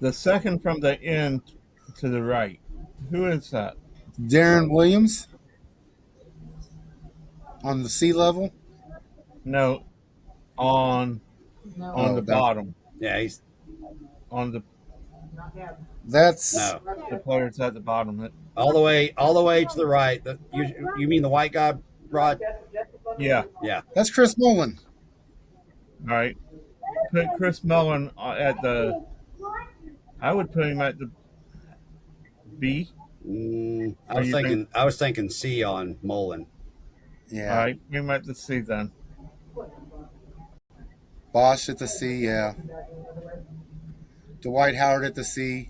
The second from the end to the right. Who is that? Darren Williams on the C level? No, on the bottom. Yeah, he's on the. That's the players at the bottom. All the way to the right. You mean the white guy, Rod? Yeah. That's Chris Mullin. All right. Put Chris Mullin at the. I would put him at the B. I was thinking C on Mullen. Yeah. All right, we might just see then. Bosch at the C, yeah. Dwight Howard at the C.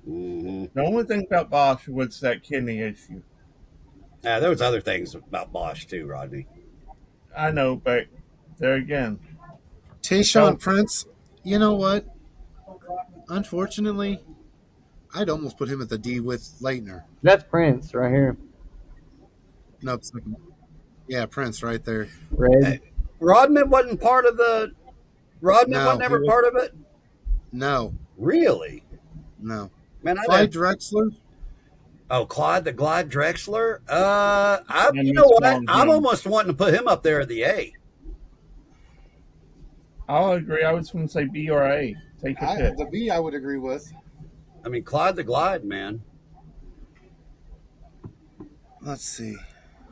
Mm-hmm. The only thing about Bosch was that kidney issue. There was other things about Bosch too, Rodney. I know, but there again. Tayshaun Prince, you know what? Unfortunately, I'd almost put him at the D with Leitner. That's Prince right here. No, yeah, Prince right there. Red. Rodman wasn't part of the. Rodman No, wasn't ever he was- part of it. No, Really, no. man. Clyde Drexler? Clyde the Glide Drexler. And You know what? Long I'm Jim. almost wanting to put him up there at the A. I'll agree. I was going to say B or A. Take a pick. The B I would agree with. I mean, Clyde the Glide, man. Let's see.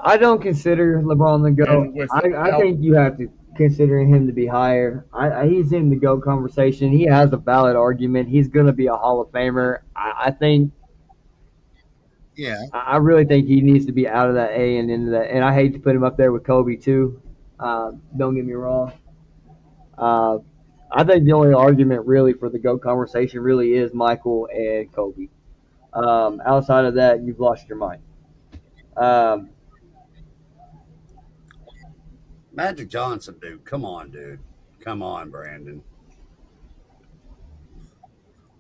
I don't consider LeBron the GOAT. And with I think you have to consider him to be higher. He's in the GOAT conversation. He has a valid argument. He's going to be a Hall of Famer. I think. Yeah. I really think he needs to be out of that A and into that. And I hate to put him up there with Kobe too. Don't get me wrong. I think the only argument really for the GOAT conversation really is Michael and Kobe. Outside of that, you've lost your mind. Magic Johnson, dude. Come on, dude. Come on, Brandon.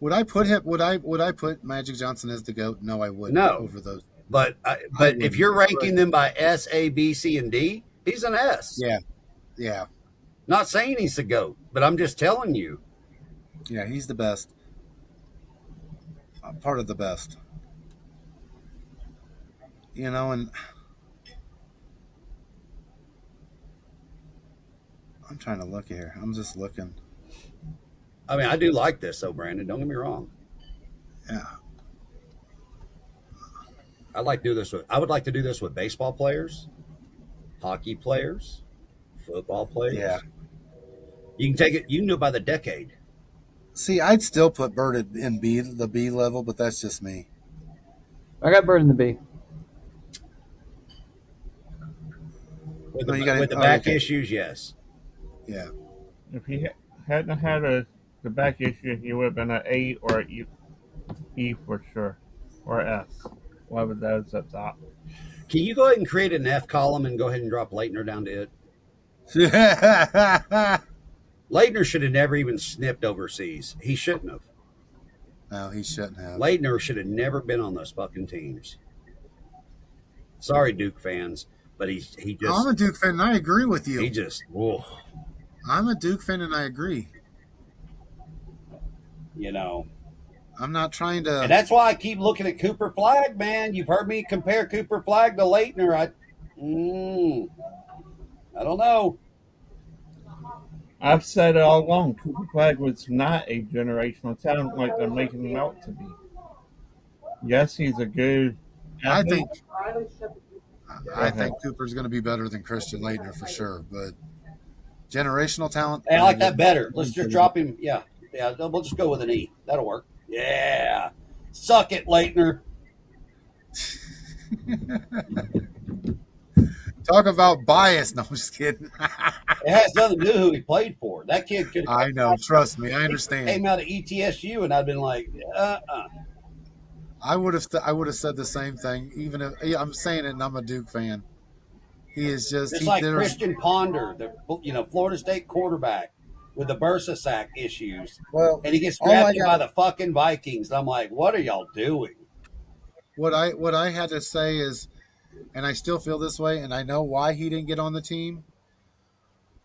Would I put him? Would I put Magic Johnson as the GOAT? No, I wouldn't. No. Over those. But if you're ranking them by S, A, B, C, and D, he's an S. Yeah. Yeah. Not saying he's the GOAT, but I'm just telling you. Yeah. He's the best. Part of the best. You know, and I'm trying to look here. I'm just looking. I mean, I do like this, though, Brandon. Don't get me wrong. Yeah. I would like to do this with baseball players, hockey players, football players. Yeah. You can take it. You can do it by the decade. See, I'd still put Bird in B, the B level, but that's just me. I got Bird in the B. With No, the, you gotta- with the oh, back okay. issues, yes. Yeah. If he hadn't had the back issue, he would have been an A or an E for sure, or S. One of those at top. Can you go ahead and create an F column and go ahead and drop Leitner down to it? Leitner should have never even snipped overseas. He shouldn't have. No, he shouldn't have. Leitner should have never been on those fucking teams. Sorry, Duke fans, but he I'm a just Duke fan, and I agree with you. whoa, I'm a Duke fan, and I agree. you know. I'm not trying to. And that's why I keep looking at Cooper Flagg, man. You've heard me compare Cooper Flagg to Leitner. I don't know. I've said it all along. Cooper Flagg was not a generational talent like they're making him out to be. Yes, he's a good I athlete. think Cooper's going to be better than Christian Leitner for sure, but generational talent. Hey, I like that better. Let's just drop him. Yeah. We'll just go with an E. That'll work. Yeah. Suck it, Leitner. Talk about bias. No, I'm just kidding. It has nothing to do with who he played for. That kid could I know. Trust me. I came understand. out of ETSU, and I'd been like, I would have said the same thing. Even if I'm saying it, and I'm a Duke fan. He is just. It's like Christian Ponder, the Florida State quarterback with the Bursa sack issues, Well, and he gets all I drafted by got- the fucking Vikings. And I'm like, what are y'all doing? what I had to say is, and I still feel this way, and I know why he didn't get on the team.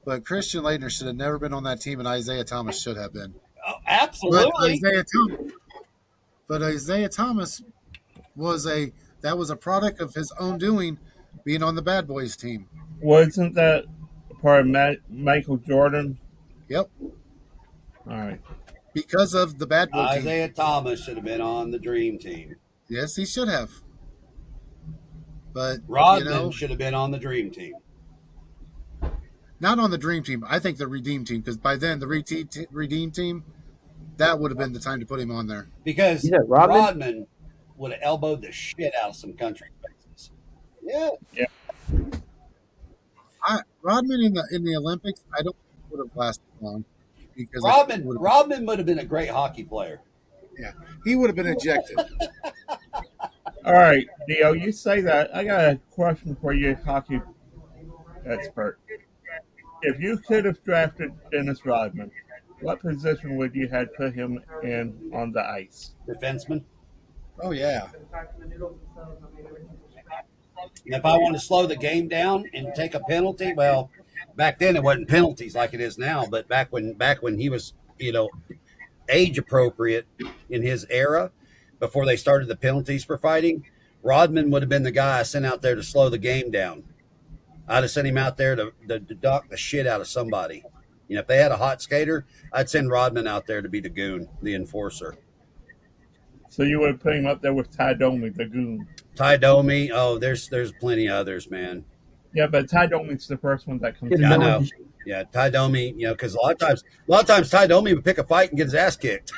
But Christian Leitner should have never been on that team, and Isaiah Thomas should have been. Oh, absolutely. But Isaiah Thomas was a product of his own doing, being on the Bad Boys team. Wasn't that part of Michael Jordan? Yep, All right. because of the Bad Boy team. Isaiah Thomas should have been on the Dream Team. Yes, he should have. But Rodman should have been on the Dream Team. not on the Dream Team. I think the Redeem Team, because by then the Redeem Team, that would have been the time to put him on there. Because You said Rodman? Rodman would have elbowed the shit out of some country faces. Yeah, Yeah. Rodman in the Olympics, I don't think would have lasted long because I think he Rodman would have been, Rodman would have been a great hockey player. yeah, he would have been ejected. All right, Dio, you say that. I got a question for you, hockey expert. If you could have drafted Dennis Rodman, what position would you have put him in on the ice? Defenseman. Oh yeah, And if I want to slow the game down and take a penalty, well, back then it wasn't penalties like it is now, but back when he was, age appropriate in his era, before they started the penalties for fighting, Rodman would have been the guy I sent out there to slow the game down. I'd have sent him out there to duck the shit out of somebody. If they had a hot skater, I'd send Rodman out there to be the goon, the enforcer. So you would have put him up there with Ty Domi, the goon. Ty Domi, oh, there's plenty of others, man. Yeah, but Ty Domi's the first one that comes Get to him Yeah, I done know. with the Yeah, Ty Domi, because a lot of times Ty Domi would pick a fight and get his ass kicked.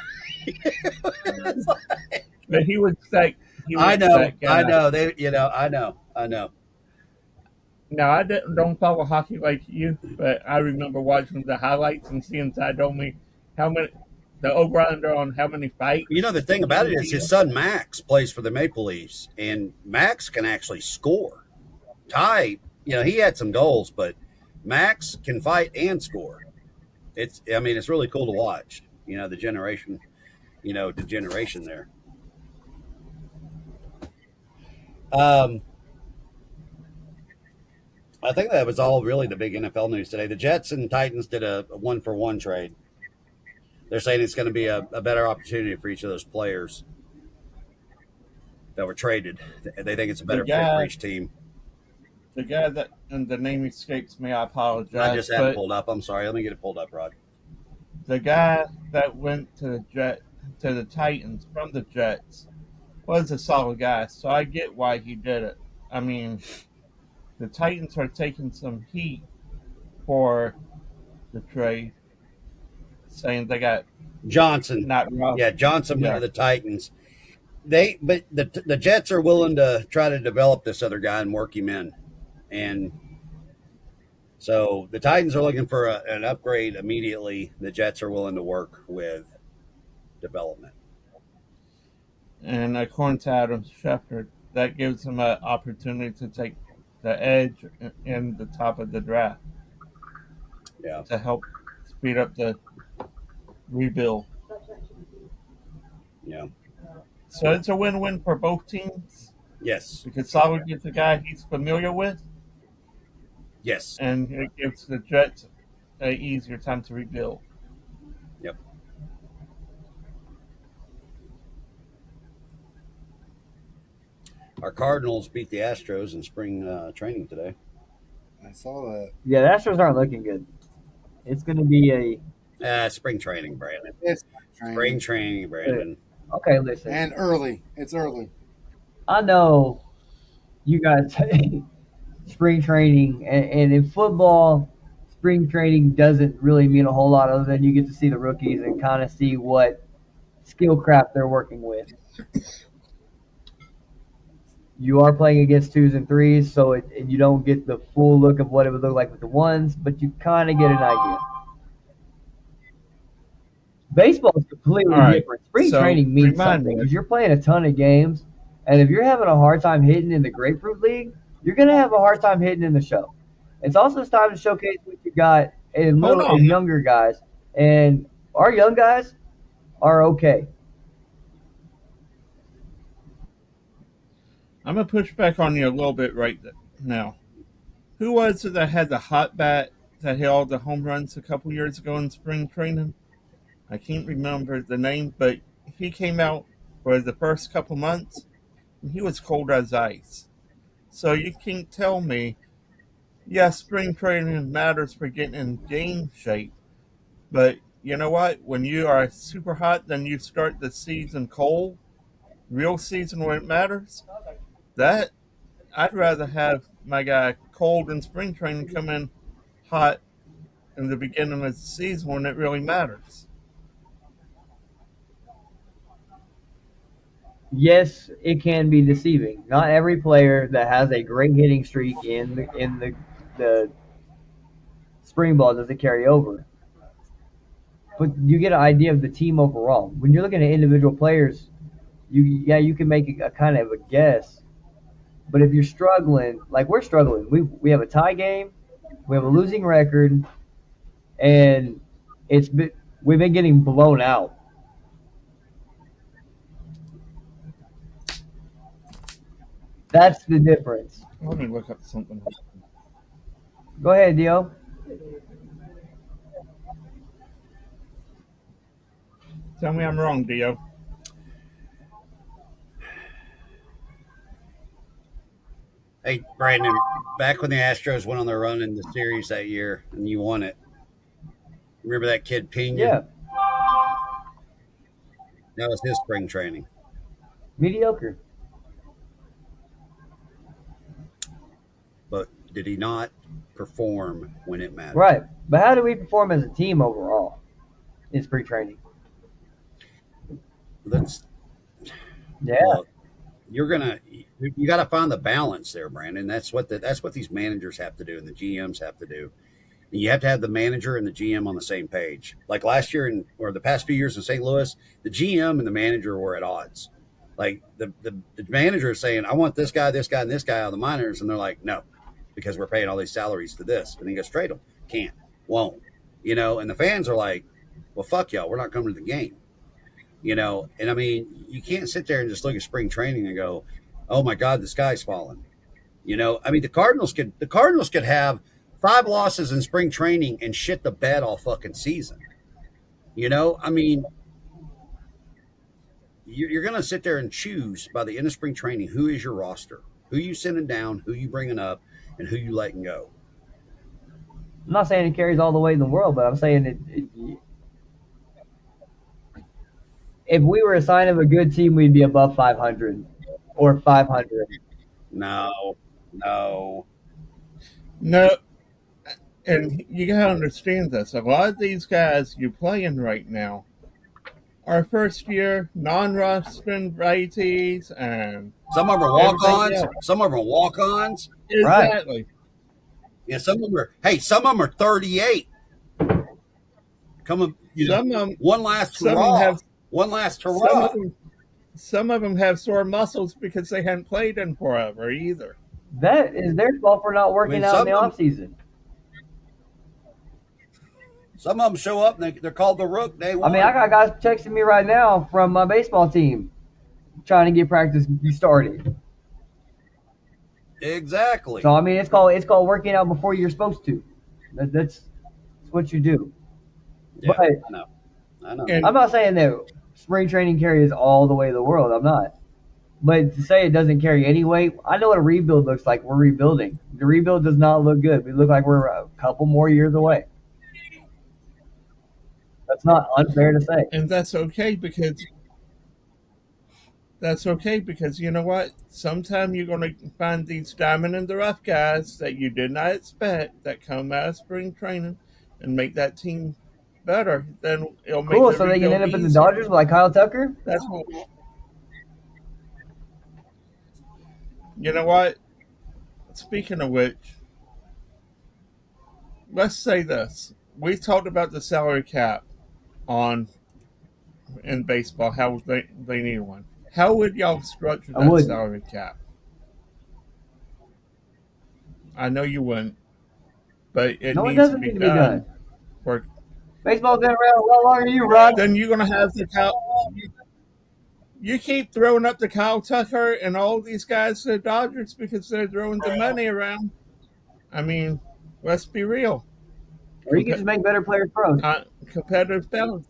But he was I know, that guy. I know. I know. Now, I don't follow hockey like you, but I remember watching the highlights and seeing Ty Domi, the over-under on how many fights. The thing about it is his son Max plays for the Maple Leafs, and Max can actually score. Ty, he had some goals, but Max can fight and score. It's really cool to watch. The generation there. I think that was all really the big NFL news today. The Jets and Titans did a 1-for-1 trade. They're saying it's going to be a better opportunity for each of those players that were traded. They think it's a better fit for each team. The guy that, and the name escapes me, I apologize. I just had it pulled up. I'm sorry. Let me get it pulled up, Rod. The guy that went to the Titans from the Jets was a solid guy, so I get why he did it. I mean, the Titans are taking some heat for the trade, saying they got Johnson. not rough. Yeah, Johnson went to the Titans. But the Jets are willing to try to develop this other guy and work him in. And so the Titans are looking for an upgrade immediately. The Jets are willing to work with development. And according to Adam Schefter, that gives them an opportunity to take the edge in the top of the draft. Yeah. To help speed up the rebuild. Yeah. So it's a win-win for both teams. Yes. Because Solid gets a guy he's familiar with. Yes. And it gives the Jets an easier time to rebuild. Yep. Our Cardinals beat the Astros in spring training today. I saw that. Yeah, the Astros aren't looking good. It's going to be a spring training, Brandon. It's Spring training, Brandon. okay. Listen, and early. It's early. I know you guys spring training, and in football, spring training doesn't really mean a whole lot other than you get to see the rookies and kind of see what skill craft they're working with. You are playing against 2s and 3s, so you don't get the full look of what it would look like with the 1s, but you kind of get an idea. Baseball is completely different. Spring training means something because you're playing a ton of games, and if you're having a hard time hitting in the Grapefruit League, you're going to have a hard time hitting in the show. It's also time to showcase what you got in little and younger guys, and our young guys are okay. I'm going to push back on you a little bit right now. Who was it that had the hot bat that hit all the home runs a couple years ago in spring training? I can't remember the name, but he came out for the first couple months, and he was cold as ice. So you can't tell me, yes, spring training matters for getting in game shape, but you know what? When you are super hot, then you start the season cold, real season when it matters. That I'd rather have my guy cold in spring training come in hot in the beginning of the season when it really matters. yes, it can be deceiving. Not every player that has a great hitting streak in the spring ball does it carry over. But you get an idea of the team overall. When you're looking at individual players, you can make a kind of a guess. But if you're struggling, like we're struggling, we have a tie game, we have a losing record, and it's been, we've been getting blown out. That's the difference. Let me look up something. Go ahead, Dio. Tell me I'm wrong, Dio. Hey, Brandon, back when the Astros went on their run in the series that year and you won it, remember that kid Pena? Yeah, That was his spring training. mediocre. But did he not perform when it mattered? Right. But how do we perform as a team overall in spring training? Let's Yeah. look. You got to find the balance there, Brandon. That's what these managers have to do and the GMs have to do. And you have to have the manager and the GM on the same page. Like last year or the past few years in St. Louis, the GM and the manager were at odds. Like the manager is saying, I want this guy, and this guy out of the minors, and they're like, no, because we're paying all these salaries to this. And he goes, trade them. Can't, won't. And the fans are like, well, fuck y'all, we're not coming to the game. And I mean, you can't sit there and just look at spring training and go, oh my God, the sky's falling. I mean, the Cardinals could have 5 losses in spring training and shit the bed all fucking season. I mean, you're going to sit there and choose by the end of spring training who is your roster, who you sending down, who you bringing up, and who you letting go. I'm not saying it carries all the weight in the world, but I'm saying if we were a sign of a good team, we'd be above 500 or 500. No, no. No, and you gotta understand this. A lot of these guys you're playing right now are first year non-rostering righties and Some of them are everything walk-ons. else. Some of them are walk-ons. Right. Exactly. Yeah, some of them are 38. Coming, Some of them, one last some of them hurrah. have One last some hurrah. of them, some of them have sore muscles because they hadn't played in forever either. That is their fault for not I working mean, out in some the of them, off season. some of them show up and they're called the Rook day I mean, I one. got guys texting me right now from my baseball team trying to get practice started. Exactly. So I mean, it's called working out before you're supposed to. That's what you do. Yeah, But I know. I know. And I'm not saying that spring training carries all the way of the world. I'm not. But to say it doesn't carry any weight, I know what a rebuild looks like. We're rebuilding. The rebuild does not look good. We look like we're a couple more years away. That's not unfair to say. and that's okay because you know what? Sometime you're gonna find these diamond in the rough guys that you did not expect that come out of spring training and make that team better. Then it'll make Cool. the So they can rebuild end up in the easier. Dodgers like Kyle Tucker. That's what you know what? Speaking of which, let's say this. We talked about the salary cap on in baseball, how they need one. How would y'all structure I that wouldn't. salary cap? I know you wouldn't, but it No, it needs to doesn't be need to be done. done. For Baseball's been around a lot longer than you, Rod. then you're gonna have the you keep throwing up the Kyle Tucker and all these guys to the Dodgers because they're throwing the money around. I mean, let's be real. Or you can just make better players pros. Competitive balance.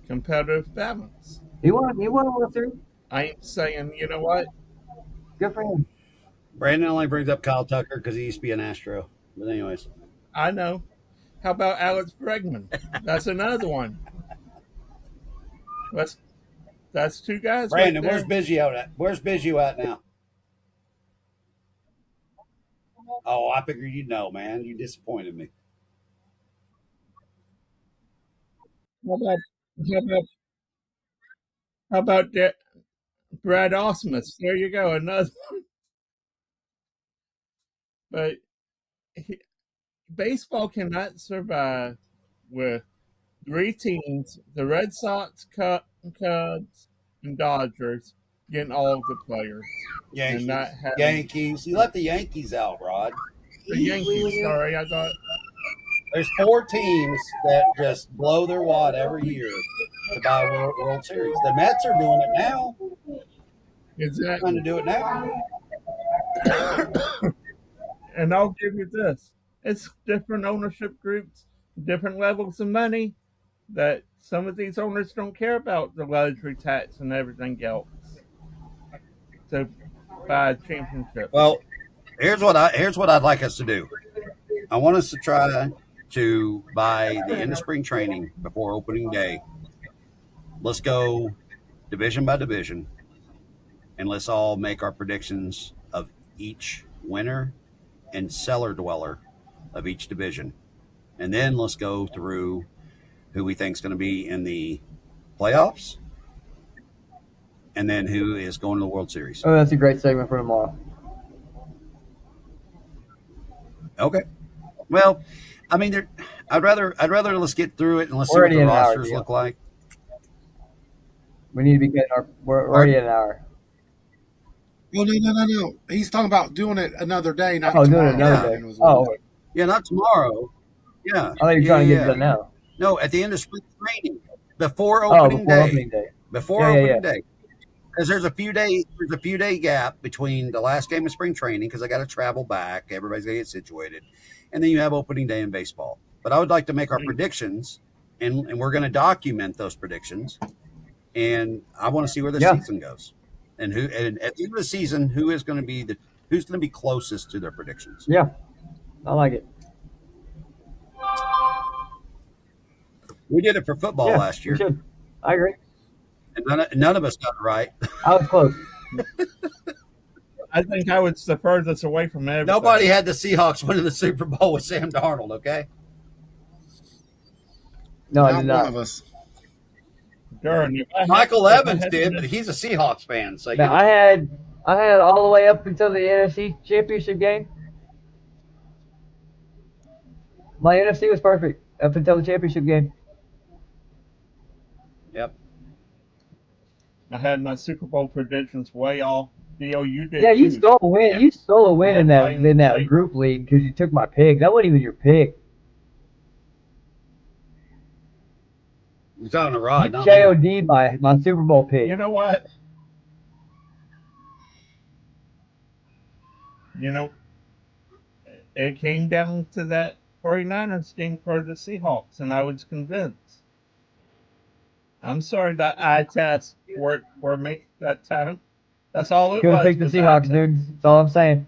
Competitive balance. He won a World Series. I ain't saying, you know what? Good for him. Brandon only brings up Kyle Tucker because he used to be an Astro. But anyways, I know. How about Alex Bregman? That's another one. That's 2 guys Brandon, right where's there. Biggio at? Where's Biggio at now? Oh, I figured you'd know, man. You disappointed me. How about how about How about that? Brad Osmus. There you go, another. But he, baseball cannot survive with three teams: the Red Sox, Cubs, and Dodgers getting all of the players, and not Yankees. having Yankees. You left the Yankees out, Rod. the Yankees. Sorry, I thought There's four teams that just blow their wad every year to buy a World Series. The Mets are doing it now. Trying to exactly. do it now. And I'll give you this: it's different ownership groups, different levels of money. That some of these owners don't care about the luxury tax and everything else to buy a championship. Well, here's what I'd like us to do. I want us to try to buy the end of spring training before opening day. Let's go division by division, and let's all make our predictions of each winner and cellar dweller of each division. And then let's go through who we think is going to be in the playoffs, and then who is going to the World Series. Oh, that's a great segment for tomorrow. Okay. Well, I mean, I'd rather let's get through it and let's see We're what already the in an hour, rosters Deal. look like. We need to be getting our. We're already in an hour. Well, no. He's talking about doing it another day, not Oh, doing tomorrow. it another Yeah. day. It was one Oh, day. Yeah, not tomorrow. Yeah. I thought you were trying to get it done now. No, at the end of spring training, before Oh, opening before day. opening day. Before Yeah, yeah, opening yeah. day. Because there's a few day gap between the last game of spring training because I got to travel back. Everybody's got to get situated, and then you have opening day in baseball. But I would like to make our predictions, and we're going to document those predictions. And I want to see where the Yeah. season goes, and at the end of the season, who's going to be closest to their predictions. Yeah, I like it. We did it for football Yeah, last we year, should. I agree. and none of us got it right. I was close. I think I was the furthest away from everything. Nobody had the Seahawks winning the Super Bowl with Sam Darnold. Okay. No, I Not did one not. of us. Darn, if I had- Michael if I Evans had did, been- but he's a Seahawks fan. So Now, I had all the way up until the NFC Championship game. My NFC was perfect up until the championship game. Yep. I had my Super Bowl predictions way off. Dio, you did Yeah, you too. stole a win. Yeah. You stole a win in that Like- group league because you took my pick. That wasn't even your pick. You're talking to Rod. You KOD my Super Bowl pick. You know what? You know, it came down to that 49ers game for the Seahawks, and I was convinced. I'm sorry that eye test worked for me that time. That's all it Could have was. picked the was eye Seahawks, test. dude. That's all I'm saying.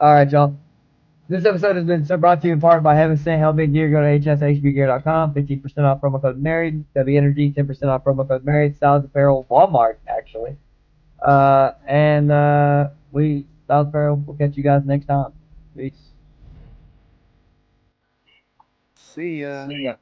All right, y'all. This episode has been brought to you in part by Heaven Sent Hell Big Gear. Go to hshbgear.com. 15% off promo code married. W Energy 10% off promo code married. Styles Apparel Walmart actually. We Styles Apparel. We'll catch you guys next time. Peace. See ya. See ya.